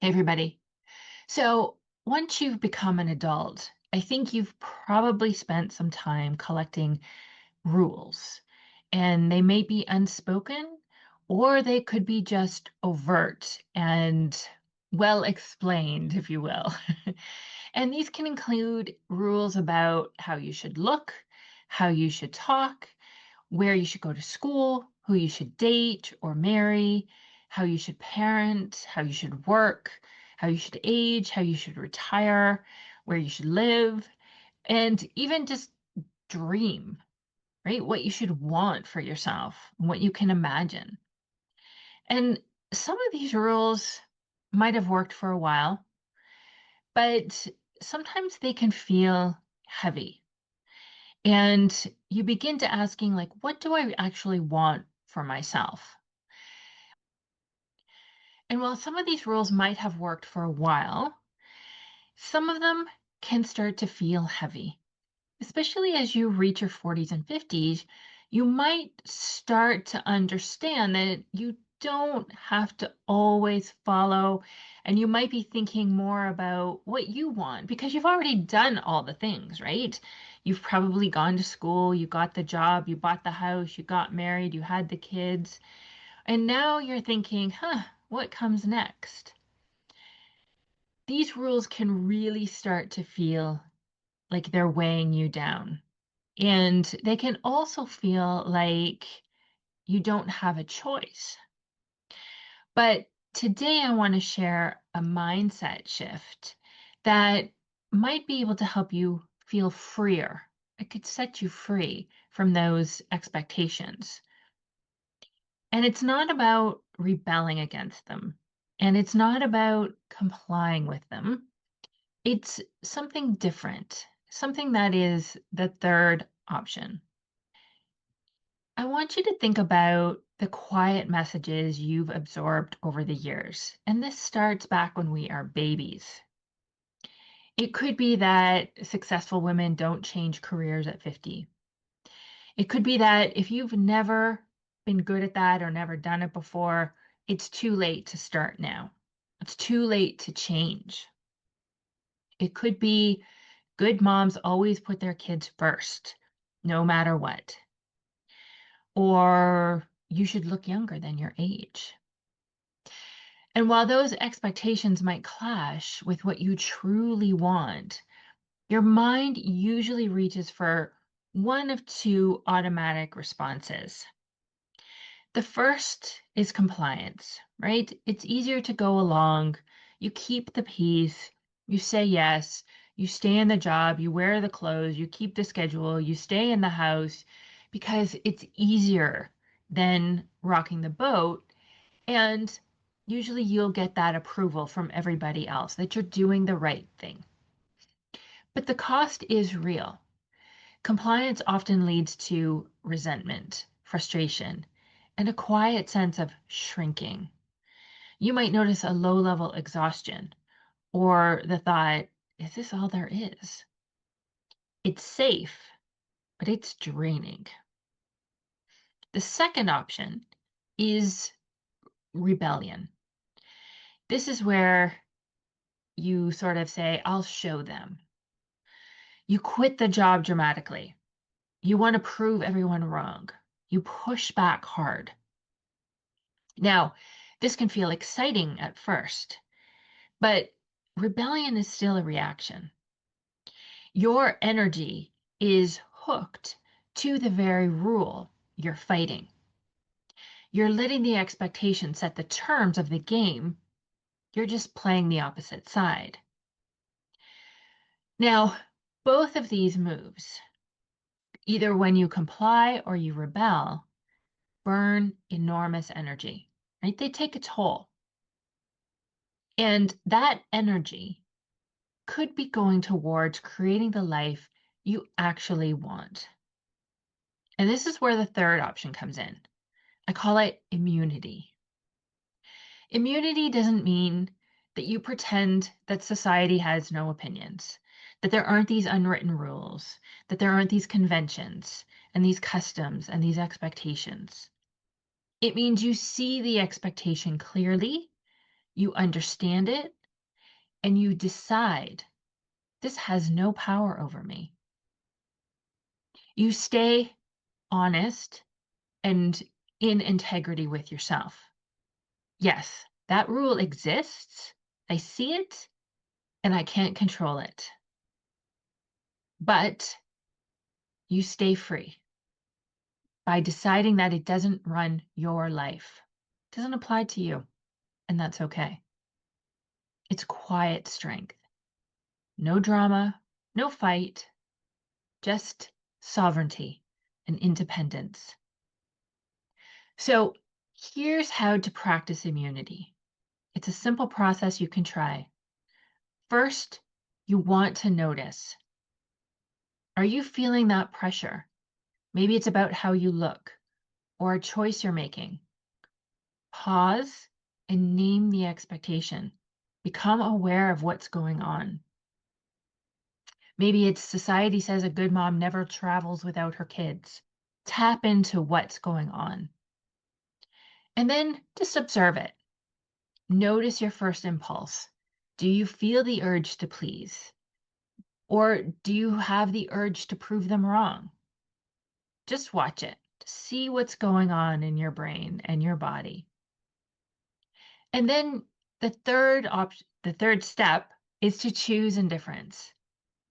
Hey, everybody. So, once you've become an adult, I think you've probably spent some time collecting rules, and they may be unspoken or they could be just overt and well explained, if you will. And these can include rules about how you should look, how you should talk, where you should go to school, who you should date or marry, how you should parent, how you should work, how you should age, how you should retire, where you should live, and even just dream, right? What you should want for yourself, what you can imagine. And some of these rules might have worked for a while, but sometimes they can feel heavy. And you begin to asking, like, what do I actually want for myself? And while some of these rules might have worked for a while, some of them can start to feel heavy, especially as you reach your 40s and 50s. You might start to understand that you don't have to always follow, and you might be thinking more about what you want because you've already done all the things, right? You've probably gone to school, you got the job, you bought the house, you got married, you had the kids, and now you're thinking, what comes next? These rules can really start to feel like they're weighing you down. And they can also feel like you don't have a choice. But today I want to share a mindset shift that might be able to help you feel freer. It could set you free from those expectations. And it's not about rebelling against them. And it's not about complying with them. It's something different, something that is the third option. I want you to think about the quiet messages you've absorbed over the years. And this starts back when we are babies. It could be that successful women don't change careers at 50. It could be that if you've never been good at that or never done it before, it's too late to start now. It's too late to change. It could be good moms always put their kids first, no matter what. Or you should look younger than your age. And while those expectations might clash with what you truly want, your mind usually reaches for one of two automatic responses. The first is compliance, right? It's easier to go along. You keep the peace. You say yes. You stay in the job. You wear the clothes. You keep the schedule. You stay in the house because it's easier than rocking the boat. And usually you'll get that approval from everybody else that you're doing the right thing. But the cost is real. Compliance often leads to resentment, frustration, and a quiet sense of shrinking. You might notice a low level exhaustion or the thought, is this all there is? It's safe, but it's draining. The second option is rebellion. This is where you sort of say, I'll show them. You quit the job dramatically. You want to prove everyone wrong. You push back hard. Now, this can feel exciting at first, but rebellion is still a reaction. Your energy is hooked to the very rule you're fighting. You're letting the expectation set the terms of the game. You're just playing the opposite side. Now, both of these moves, either when you comply or you rebel, burn enormous energy, right? They take a toll. And that energy could be going towards creating the life you actually want. And this is where the third option comes in. I call it immunity. Immunity doesn't mean that you pretend that society has no opinions, that there aren't these unwritten rules, that there aren't these conventions and these customs and these expectations. It means you see the expectation clearly, You understand it and you decide this has no power over me. You stay honest and in integrity with yourself. Yes, that rule exists. I see it and I can't control it. But you stay free by deciding that it doesn't run your life. It doesn't apply to you, and that's okay. It's quiet strength. No drama, no fight, just sovereignty and independence. So here's how to practice immunity. It's a simple process you can try. First, you want to notice. Are you feeling that pressure? Maybe it's about how you look or a choice you're making. Pause and name the expectation. Become aware of what's going on. Maybe it's society says a good mom never travels without her kids. Tap into what's going on. And then just observe it. Notice your first impulse. Do you feel the urge to please? Or do you have the urge to prove them wrong? Just watch it. See what's going on in your brain and your body. And then the third step is to choose indifference.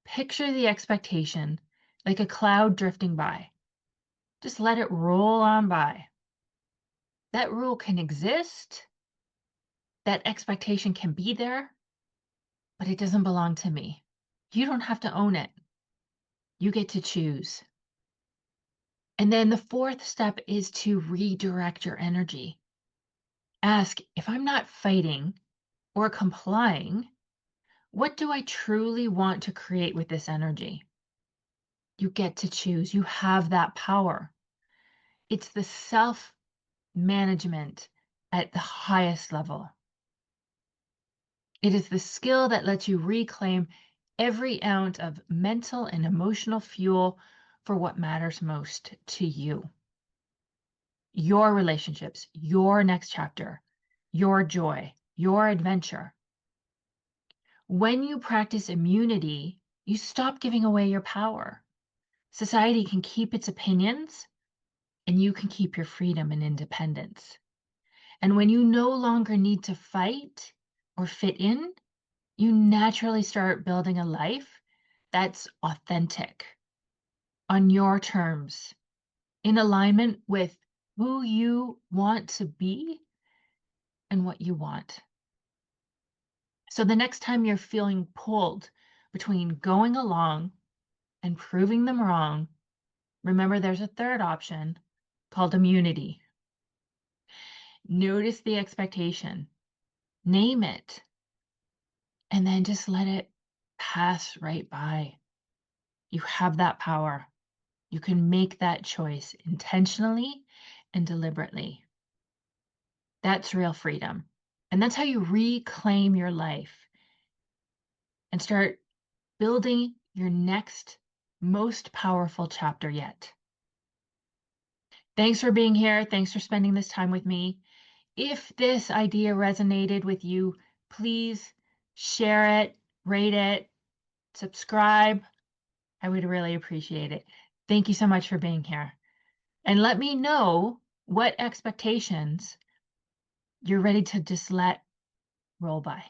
Picture the expectation like a cloud drifting by. Just let it roll on by. That rule can exist, that expectation can be there, but it doesn't belong to me. You don't have to own it. You get to choose. And then the fourth step is to redirect your energy. Ask, if I'm not fighting or complying, what do I truly want to create with this energy? You get to choose. You have that power. It's the self management at the highest level. It is the skill that lets you reclaim every ounce of mental and emotional fuel for what matters most to you. Your relationships, your next chapter, your joy, your adventure. When you practice immunity, you stop giving away your power. Society can keep its opinions, and you can keep your freedom and independence. And when you no longer need to fight or fit in, you naturally start building a life that's authentic, on your terms, in alignment with who you want to be and what you want. So the next time you're feeling pulled between going along and proving them wrong, remember there's a third option called immunity. Notice the expectation, name it, and then just let it pass right by. You have that power. You can make that choice intentionally and deliberately. That's real freedom. And that's how you reclaim your life and start building your next most powerful chapter yet. Thanks for being here. Thanks for spending this time with me. If this idea resonated with you, please share it, rate it, subscribe. I would really appreciate it. Thank you so much for being here. And let me know what expectations you're ready to just let roll by.